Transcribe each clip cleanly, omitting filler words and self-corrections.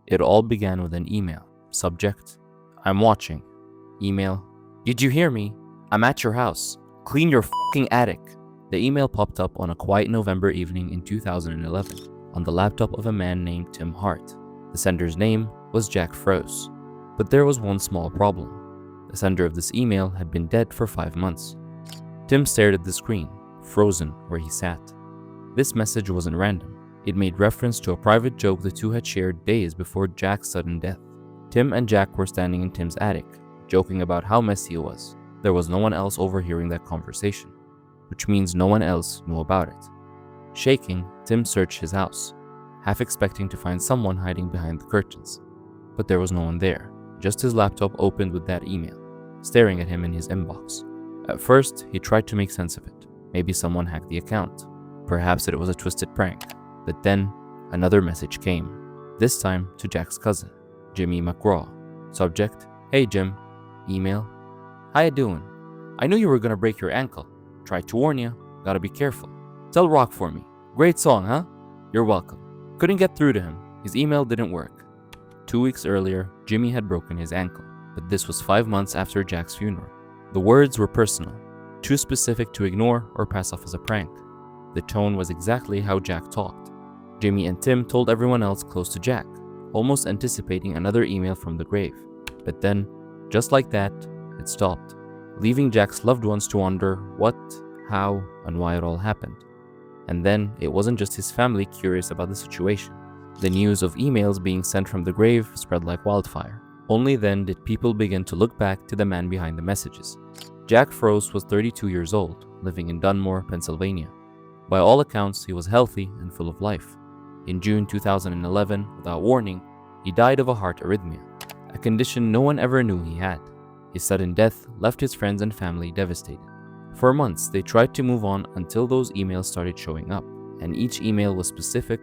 It all began with an email. Subject: I'm watching. Email: Did you hear me? I'm at your house. Clean your fucking attic. The email popped up on a quiet November evening in 2011 on the laptop of a man named Tim Hart. The sender's name was Jack Froese. But there was one small problem. The sender of this email had been dead for 5 months. Tim stared at the screen, frozen where he sat. This message wasn't random. It made reference to a private joke the two had shared days before Jack's sudden death. Tim and Jack were standing in Tim's attic, joking about how messy it was. There was no one else overhearing that conversation, which means no one else knew about it. Shaking, Tim searched his house, half expecting to find someone hiding behind the curtains. But there was no one there, just his laptop opened with that email, staring at him in his inbox. At first, he tried to make sense of it. Maybe someone hacked the account. Perhaps it was a twisted prank. But then, another message came, this time to Jack's cousin, Jimmy McGraw. Subject: Hey Jim. Email: How you doing? I knew you were gonna break your ankle. Tried to warn you. Gotta be careful. Tell Rock for me. Great song, huh? You're welcome. Couldn't get through to him. His email didn't work. 2 weeks earlier, Jimmy had broken his ankle, but this was 5 months after Jack's funeral. The words were personal, too specific to ignore or pass off as a prank. The tone was exactly how Jack talked. Jimmy and Tim told everyone else close to Jack, almost anticipating another email from the grave. But then, just like that, it stopped, leaving Jack's loved ones to wonder what, how, and why it all happened. And then, it wasn't just his family curious about the situation. The news of emails being sent from the grave spread like wildfire. Only then did people begin to look back to the man behind the messages. Jack Froese was 32 years old, living in Dunmore, Pennsylvania. By all accounts, he was healthy and full of life. In June 2011, without warning, he died of a heart arrhythmia, a condition no one ever knew he had. His sudden death left his friends and family devastated. For months, they tried to move on until those emails started showing up, and each email was specific,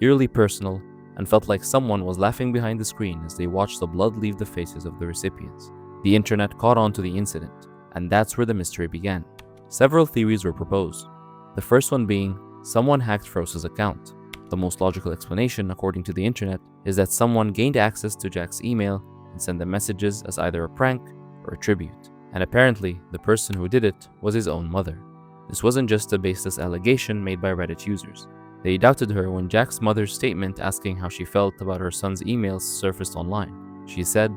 eerily personal, and felt like someone was laughing behind the screen as they watched the blood leave the faces of the recipients. The internet caught on to the incident, and that's where the mystery began. Several theories were proposed. The first one being, someone hacked Froese's account. The most logical explanation, according to the internet, is that someone gained access to Jack's email and sent the messages as either a prank or a tribute. And apparently, the person who did it was his own mother. This wasn't just a baseless allegation made by Reddit users. They doubted her when Jack's mother's statement asking how she felt about her son's emails surfaced online. She said,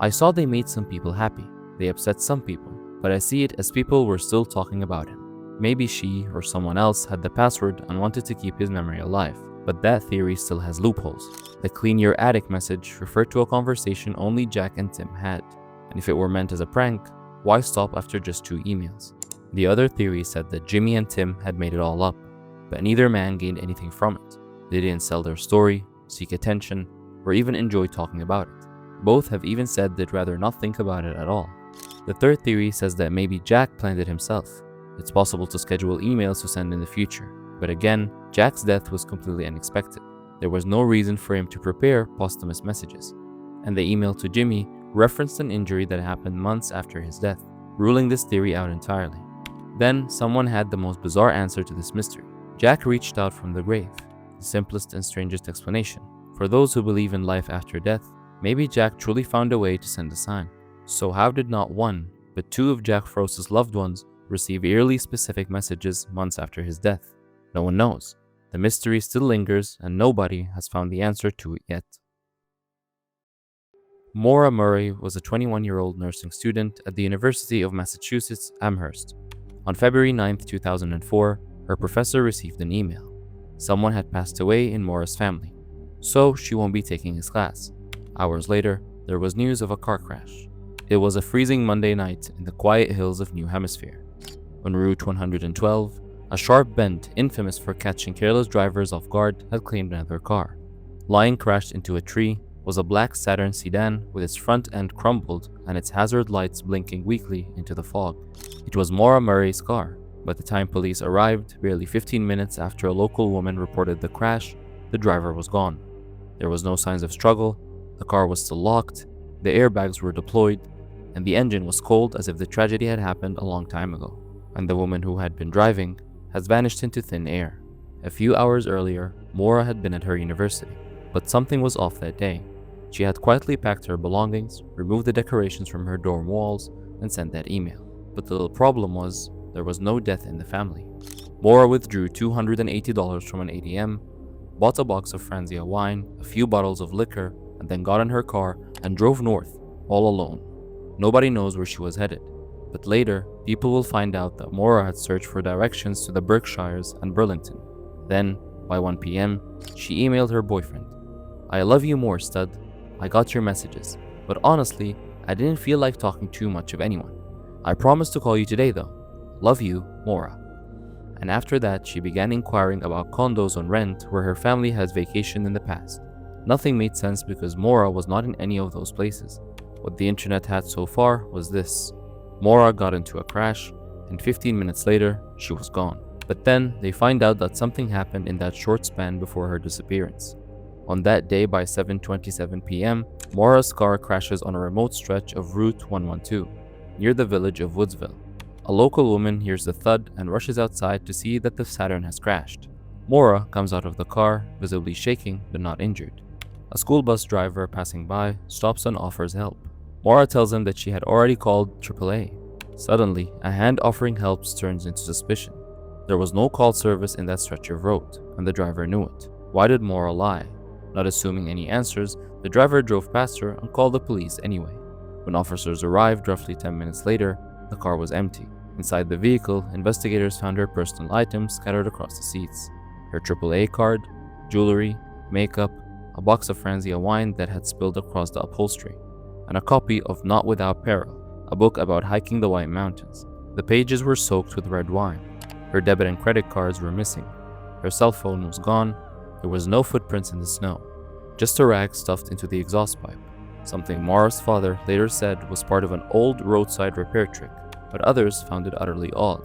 I saw they made some people happy. They upset some people, but I see it as people were still talking about him. Maybe she or someone else had the password and wanted to keep his memory alive. But that theory still has loopholes. The clean your attic message referred to a conversation only Jack and Tim had. And if it were meant as a prank, why stop after just 2 emails? The other theory said that Jimmy and Tim had made it all up, but neither man gained anything from it. They didn't sell their story, seek attention, or even enjoy talking about it. Both have even said they'd rather not think about it at all. The third theory says that maybe Jack planned it himself. It's possible to schedule emails to send in the future, but again, Jack's death was completely unexpected. There was no reason for him to prepare posthumous messages, and the email to Jimmy referenced an injury that happened months after his death, ruling this theory out entirely. Then, someone had the most bizarre answer to this mystery. Jack reached out from the grave, the simplest and strangest explanation. For those who believe in life after death, maybe Jack truly found a way to send a sign. So how did not one, but 2 of Jack Froese's loved ones receive eerily specific messages months after his death? No one knows. The mystery still lingers and nobody has found the answer to it yet. Maura Murray was a 21-year-old nursing student at the University of Massachusetts, Amherst. On February 9, 2004, her professor received an email. Someone had passed away in Maura's family, so she won't be taking his class. Hours later, there was news of a car crash. It was a freezing Monday night in the quiet hills of New Hampshire. On Route 112, a sharp bend infamous for catching careless drivers off guard had claimed another car. Lying crashed into a tree was a black Saturn sedan with its front end crumpled and its hazard lights blinking weakly into the fog. It was Maura Murray's car, but the time police arrived, barely 15 minutes after a local woman reported the crash, the driver was gone. There was no signs of struggle, the car was still locked, the airbags were deployed, and the engine was cold as if the tragedy had happened a long time ago. And the woman who had been driving has vanished into thin air. A few hours earlier, Maura had been at her university, but something was off that day. She had quietly packed her belongings, removed the decorations from her dorm walls, and sent that email. But the little problem was, there was no death in the family. Maura withdrew $280 from an ATM, bought a box of Franzia wine, a few bottles of liquor, and then got in her car and drove north, all alone. Nobody knows where she was headed, but later, people will find out that Maura had searched for directions to the Berkshires and Burlington. Then, by 1 p.m., she emailed her boyfriend. "I love you more, stud. I got your messages, but honestly, I didn't feel like talking too much of anyone. I promised to call you today though. Love you, Maura." And after that, she began inquiring about condos on rent where her family has vacationed in the past. Nothing made sense because Maura was not in any of those places. What the internet had so far was this: Maura got into a crash, and 15 minutes later, she was gone. But then, they find out that something happened in that short span before her disappearance. On that day by 7:27 p.m., Maura's car crashes on a remote stretch of Route 112, near the village of Woodsville. A local woman hears the thud and rushes outside to see that the Saturn has crashed. Maura comes out of the car, visibly shaking but not injured. A school bus driver passing by stops and offers help. Maura tells him that she had already called AAA. Suddenly, a hand offering help turns into suspicion. There was no call service in that stretch of road, and the driver knew it. Why did Maura lie? Not assuming any answers, the driver drove past her and called the police anyway. When officers arrived roughly 10 minutes later, the car was empty. Inside the vehicle, investigators found her personal items scattered across the seats. Her AAA card, jewelry, makeup, a box of Franzia wine that had spilled across the upholstery, and a copy of Not Without Peril, a book about hiking the White Mountains. The pages were soaked with red wine. Her debit and credit cards were missing. Her cell phone was gone. There was no footprints in the snow, just a rag stuffed into the exhaust pipe, something Maura's father later said was part of an old roadside repair trick, but others found it utterly odd.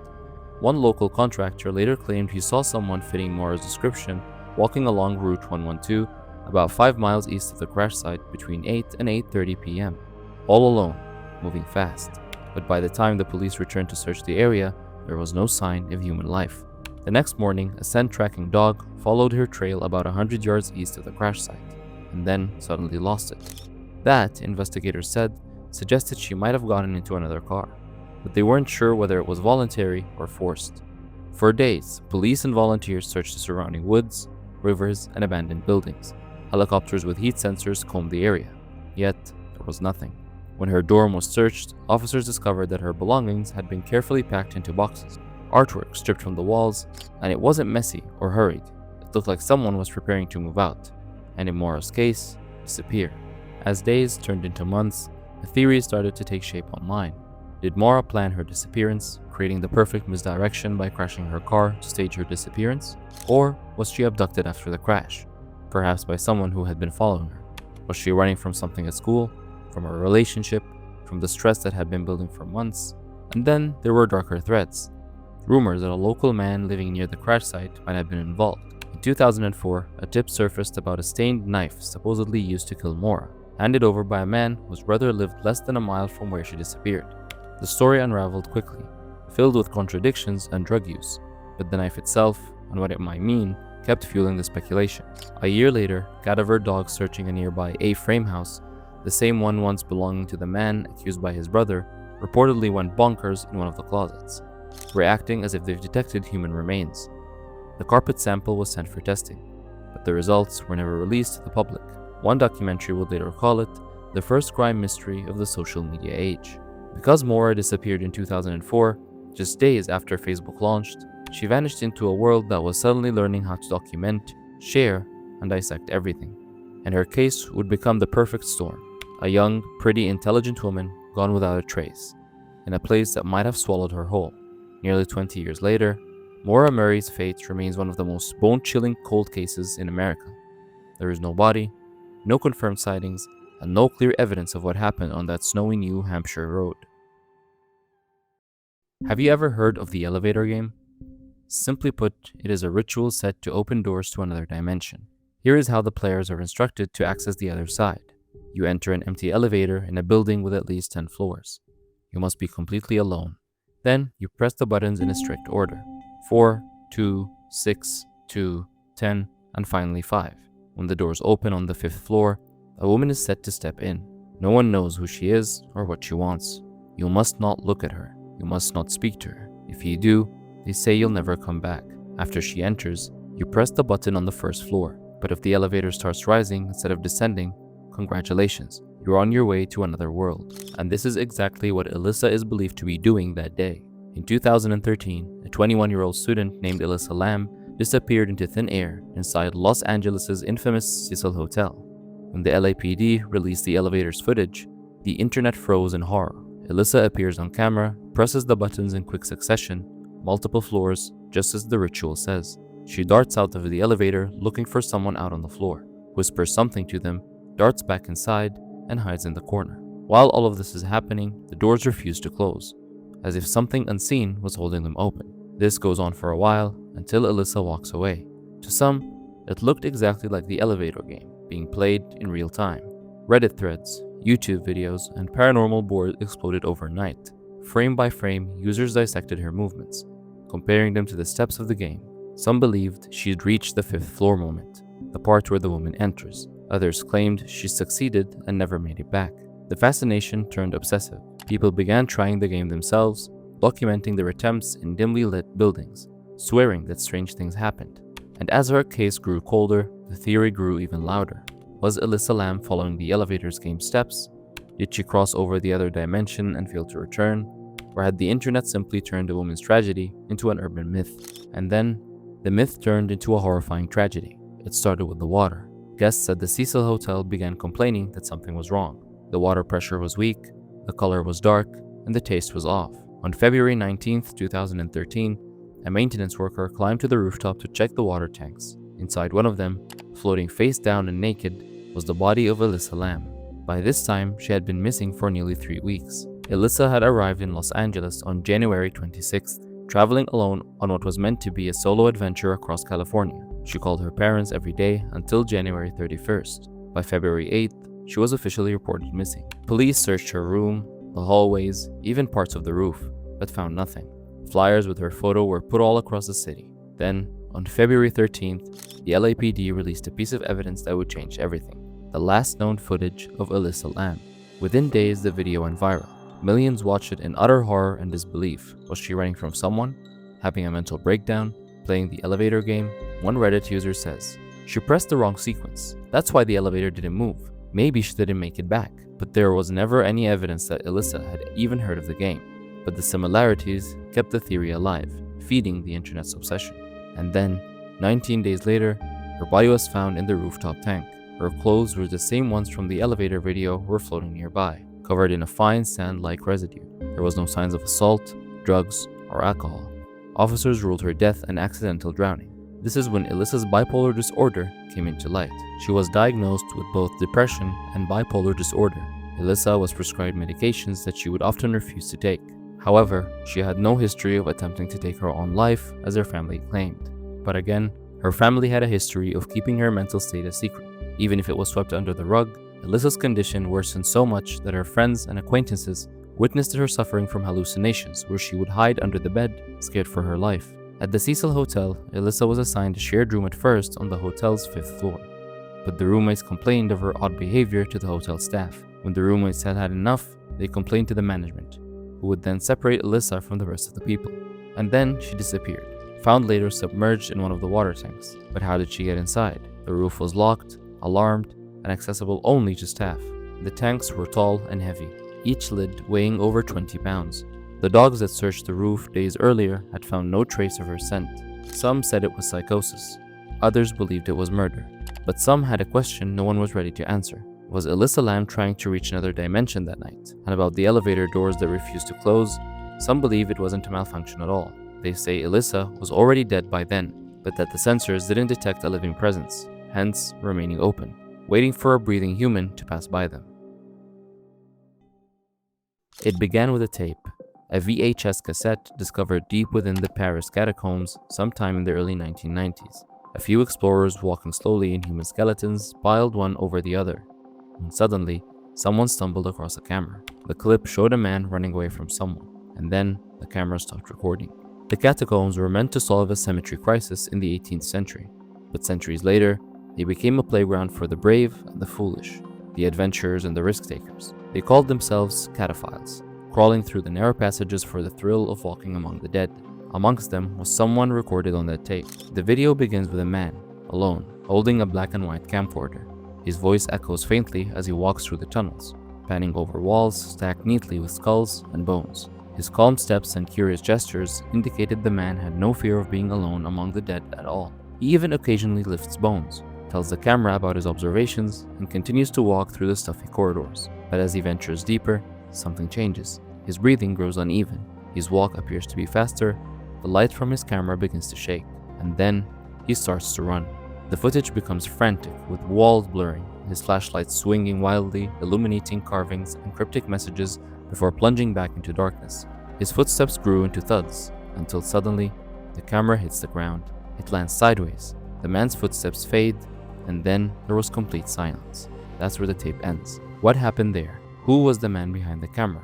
One local contractor later claimed he saw someone fitting Maura's description walking along Route 112 about 5 miles east of the crash site between 8 and 8:30 p.m., all alone, moving fast. But by the time the police returned to search the area, there was no sign of human life. The next morning, a scent tracking dog followed her trail about 100 yards east of the crash site, and then suddenly lost it. That, investigators said, suggested she might have gotten into another car, but they weren't sure whether it was voluntary or forced. For days, police and volunteers searched the surrounding woods, rivers, and abandoned buildings. Helicopters with heat sensors combed the area, yet there was nothing. When her dorm was searched, officers discovered that her belongings had been carefully packed into boxes, artwork stripped from the walls, and it wasn't messy or hurried. It looked like someone was preparing to move out, and in Maura's case, disappear. As days turned into months, the theories started to take shape online. Did Maura plan her disappearance, creating the perfect misdirection by crashing her car to stage her disappearance? Or was she abducted after the crash, perhaps by someone who had been following her? Was she running from something at school, from a relationship, from the stress that had been building for months? And then there were darker threads. Rumors that a local man living near the crash site might have been involved. In 2004, a tip surfaced about a stained knife supposedly used to kill Maura, handed over by a man whose brother lived less than a mile from where she disappeared. The story unraveled quickly, filled with contradictions and drug use, but the knife itself, and what it might mean, kept fueling the speculation. A year later, cadaver dogs searching a nearby A-frame house, the same one once belonging to the man accused by his brother, reportedly went bonkers in one of the closets, reacting as if they've detected human remains. The carpet sample was sent for testing, but the results were never released to the public. One documentary would later call it the first crime mystery of the social media age. Because Maura disappeared in 2004, just days after Facebook launched, she vanished into a world that was suddenly learning how to document, share, and dissect everything. And her case would become the perfect storm. A young, pretty, intelligent woman gone without a trace, in a place that might have swallowed her whole. Nearly 20 years later, Maura Murray's fate remains one of the most bone-chilling cold cases in America. There is no body, no confirmed sightings, and no clear evidence of what happened on that snowy New Hampshire road. Have you ever heard of the elevator game? Simply put, it is a ritual set to open doors to another dimension. Here is how the players are instructed to access the other side. You enter an empty elevator in a building with at least 10 floors. You must be completely alone. Then, you press the buttons in a strict order. 4, 2, 6, 2, 10, and finally 5. When the doors open on the 5th floor, A woman is set to step in. No one knows who she is or what she wants. You must not look at her. You must not speak to her. If you do, they say you'll never come back. After she enters, you press the button on the first floor. But if the elevator starts rising instead of descending, congratulations, you're on your way to another world. And this is exactly what Elisa is believed to be doing that day. In 2013, a 21-year-old student named Elisa Lam disappeared into thin air inside Los Angeles' infamous Cecil Hotel. When the LAPD released the elevator's footage, the internet froze in horror. Elisa appears on camera, presses the buttons in quick succession, multiple floors, just as the ritual says. She darts out of the elevator looking for someone out on the floor, whispers something to them, darts back inside, and hides in the corner. While all of this is happening, the doors refuse to close, as if something unseen was holding them open. This goes on for a while, until Elisa walks away. To some, it looked exactly like the elevator game, being played in real time. Reddit threads, YouTube videos, and paranormal boards exploded overnight. Frame by frame, users dissected her movements, comparing them to the steps of the game. Some believed she'd reached the 5th floor moment, the part where the woman enters. Others claimed she succeeded and never made it back. The fascination turned obsessive. People began trying the game themselves, documenting their attempts in dimly lit buildings, swearing that strange things happened. And as her case grew colder, the theory grew even louder. Was Elisa Lam following the elevator's game steps? Did she cross over the other dimension and fail to return? Or had the internet simply turned a woman's tragedy into an urban myth? And then, the myth turned into a horrifying tragedy. It started with the water. Guests at the Cecil Hotel began complaining that something was wrong. The water pressure was weak, the color was dark, and the taste was off. On February 19, 2013, a maintenance worker climbed to the rooftop to check the water tanks. Inside one of them, floating face down and naked, was the body of Elisa Lam. By this time, she had been missing for nearly 3 weeks. Elisa had arrived in Los Angeles on January 26th, traveling alone on what was meant to be a solo adventure across California. She called her parents every day until January 31st. By February 8th, she was officially reported missing. Police searched her room, the hallways, even parts of the roof, but found nothing. Flyers with her photo were put all across the city. Then, on February 13th, the LAPD released a piece of evidence that would change everything: the last known footage of Elisa Lam. Within days, the video went viral. Millions watched it in utter horror and disbelief. Was she running from someone? Having a mental breakdown? Playing the elevator game? One Reddit user says, "She pressed the wrong sequence. That's why the elevator didn't move. Maybe she didn't make it back." But there was never any evidence that Elisa had even heard of the game. But the similarities kept the theory alive, feeding the internet's obsession. And then, 19 days later, her body was found in the rooftop tank. Her clothes were the same ones from the elevator video were floating nearby, covered in a fine sand-like residue. There was no signs of assault, drugs, or alcohol. Officers ruled her death an accidental drowning. This is when Elisa's bipolar disorder came into light. She was diagnosed with both depression and bipolar disorder. Elisa was prescribed medications that she would often refuse to take. However, she had no history of attempting to take her own life, as her family claimed. But again, her family had a history of keeping her mental state a secret. Even if it was swept under the rug, Elisa's condition worsened so much that her friends and acquaintances witnessed her suffering from hallucinations, where she would hide under the bed, scared for her life. At the Cecil Hotel, Elisa was assigned a shared room at first on the hotel's 5th floor. But the roommates complained of her odd behavior to the hotel staff. When the roommates had had enough, they complained to the management, who would then separate Elisa from the rest of the people. And then she disappeared, found later submerged in one of the water tanks. But how did she get inside? The roof was locked, alarmed, and accessible only to staff. The tanks were tall and heavy, each lid weighing over 20 pounds. The dogs that searched the roof days earlier had found no trace of her scent. Some said it was psychosis. Others believed it was murder. But some had a question no one was ready to answer. Was Elisa Lam trying to reach another dimension that night? And about the elevator doors that refused to close, some believe it wasn't a malfunction at all. They say Elisa was already dead by then, but that the sensors didn't detect a living presence, hence remaining open, waiting for a breathing human to pass by them. It began with a tape, a VHS cassette discovered deep within the Paris Catacombs sometime in the early 1990s. A few explorers walking slowly in human skeletons piled one over the other, when suddenly, someone stumbled across a camera. The clip showed a man running away from someone, and then the camera stopped recording. The catacombs were meant to solve a cemetery crisis in the 18th century, but centuries later, they became a playground for the brave and the foolish. the adventurers and the risk-takers. They called themselves cataphiles, crawling through the narrow passages for the thrill of walking among the dead. Amongst them was someone recorded on that tape. The video begins with a man, alone, holding a black and white camcorder. His voice echoes faintly as he walks through the tunnels, panning over walls stacked neatly with skulls and bones. His calm steps and curious gestures indicated the man had no fear of being alone among the dead at all. He even occasionally lifts bones, tells the camera about his observations, and continues to walk through the stuffy corridors. But as he ventures deeper, something changes. His breathing grows uneven, his walk appears to be faster, the light from his camera begins to shake, and then he starts to run. The footage becomes frantic, with walls blurring, his flashlight swinging wildly, illuminating carvings and cryptic messages before plunging back into darkness. His footsteps grew into thuds, until suddenly, the camera hits the ground. It lands sideways, the man's footsteps fade, and then there was complete silence. That's where the tape ends. What happened there? Who was the man behind the camera?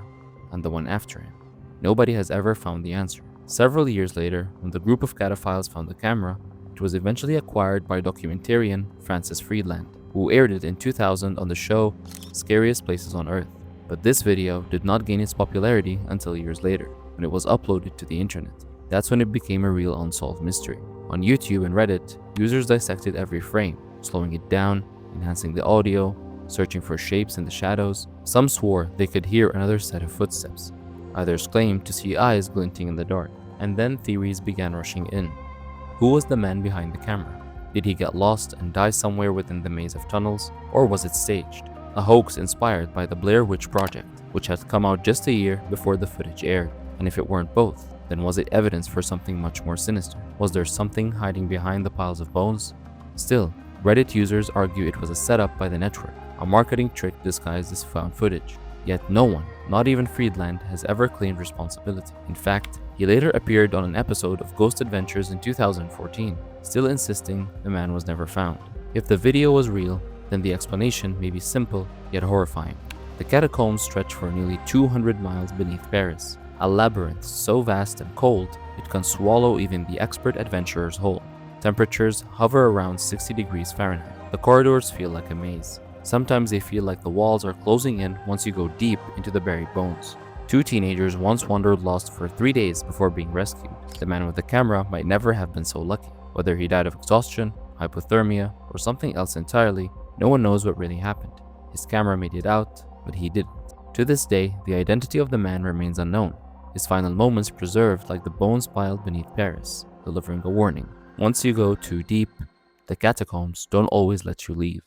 And the one after him? Nobody has ever found the answer. Several years later, when the group of cataphiles found the camera, it was eventually acquired by documentarian Francis Friedland, who aired it in 2000 on the show Scariest Places on Earth. But this video did not gain its popularity until years later, when it was uploaded to the internet. That's when it became a real unsolved mystery. On YouTube and Reddit, users dissected every frame, slowing it down, enhancing the audio, searching for shapes in the shadows. Some swore they could hear another set of footsteps. Others claimed to see eyes glinting in the dark. And then theories began rushing in. Who was the man behind the camera? Did he get lost and die somewhere within the maze of tunnels? Or was it staged? A hoax inspired by the Blair Witch Project, which had come out just a year before the footage aired. And if it weren't both, then was it evidence for something much more sinister? Was there something hiding behind the piles of bones? Still, Reddit users argue it was a setup by the network, a marketing trick disguised as found footage. Yet no one, not even Friedland, has ever claimed responsibility. In fact, he later appeared on an episode of Ghost Adventures in 2014, still insisting the man was never found. If the video was real, then the explanation may be simple yet horrifying. The catacombs stretch for nearly 200 miles beneath Paris, a labyrinth so vast and cold it can swallow even the expert adventurers whole. Temperatures hover around 60 degrees Fahrenheit. The corridors feel like a maze. Sometimes they feel like the walls are closing in once you go deep into the buried bones. Two teenagers once wandered lost for 3 days before being rescued. The man with the camera might never have been so lucky. Whether he died of exhaustion, hypothermia, or something else entirely, no one knows what really happened. His camera made it out, but he didn't. To this day, the identity of the man remains unknown. His final moments preserved like the bones piled beneath Paris, delivering a warning. Once you go too deep, the catacombs don't always let you leave.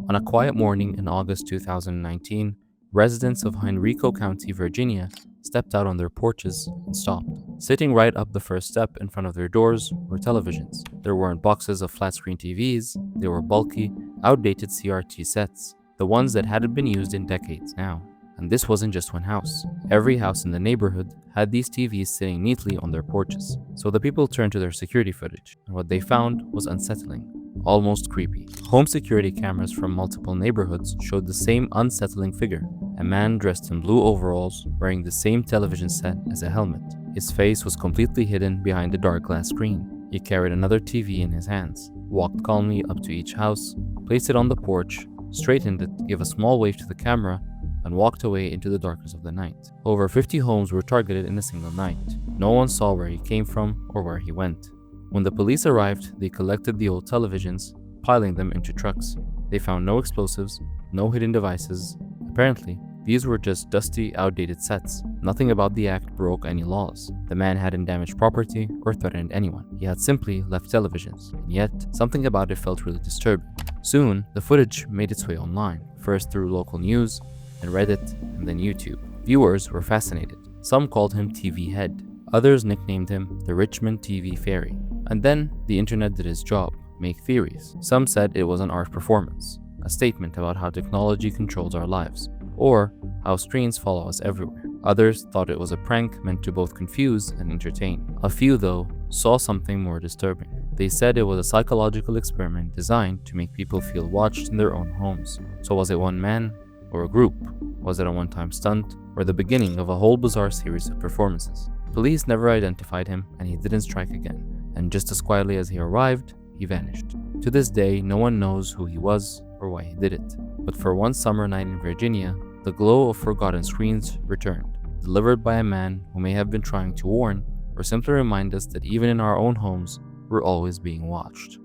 On a quiet morning in August 2019, residents of Henrico County, Virginia, stepped out on their porches and stopped. Sitting right up the first step in front of their doors were televisions. There weren't boxes of flat-screen TVs, they were bulky, outdated CRT sets, the ones that hadn't been used in decades now. And this wasn't just one house. Every house in the neighborhood had these TVs sitting neatly on their porches. So the people turned to their security footage, and what they found was unsettling, almost creepy. Home security cameras from multiple neighborhoods showed the same unsettling figure, a man dressed in blue overalls wearing the same television set as a helmet. His face was completely hidden behind a dark glass screen. He carried another TV in his hands, walked calmly up to each house, placed it on the porch, straightened it, gave a small wave to the camera, and walked away into the darkness of the night. Over 50 homes were targeted in a single night. No one saw where he came from or where he went. When the police arrived, they collected the old televisions, piling them into trucks. They found no explosives, no hidden devices. Apparently, these were just dusty, outdated sets. Nothing about the act broke any laws. The man hadn't damaged property or threatened anyone. He had simply left televisions, and yet something about it felt really disturbing. Soon, the footage made its way online, first through local news, then Reddit, and then YouTube. Viewers were fascinated. Some called him TV Head. Others nicknamed him the Richmond TV Fairy. And then the internet did its job, make theories. Some said it was an art performance, a statement about how technology controls our lives, or how screens follow us everywhere. Others thought it was a prank meant to both confuse and entertain. A few, though, saw something more disturbing. They said it was a psychological experiment designed to make people feel watched in their own homes. So was it one man or a group? Was it a one-time stunt or the beginning of a whole bizarre series of performances? Police never identified him, and he didn't strike again. And just as quietly as he arrived, he vanished. To this day, no one knows who he was or why he did it. But for one summer night in Virginia, the glow of forgotten screens returned, delivered by a man who may have been trying to warn or simply remind us that even in our own homes, we're always being watched.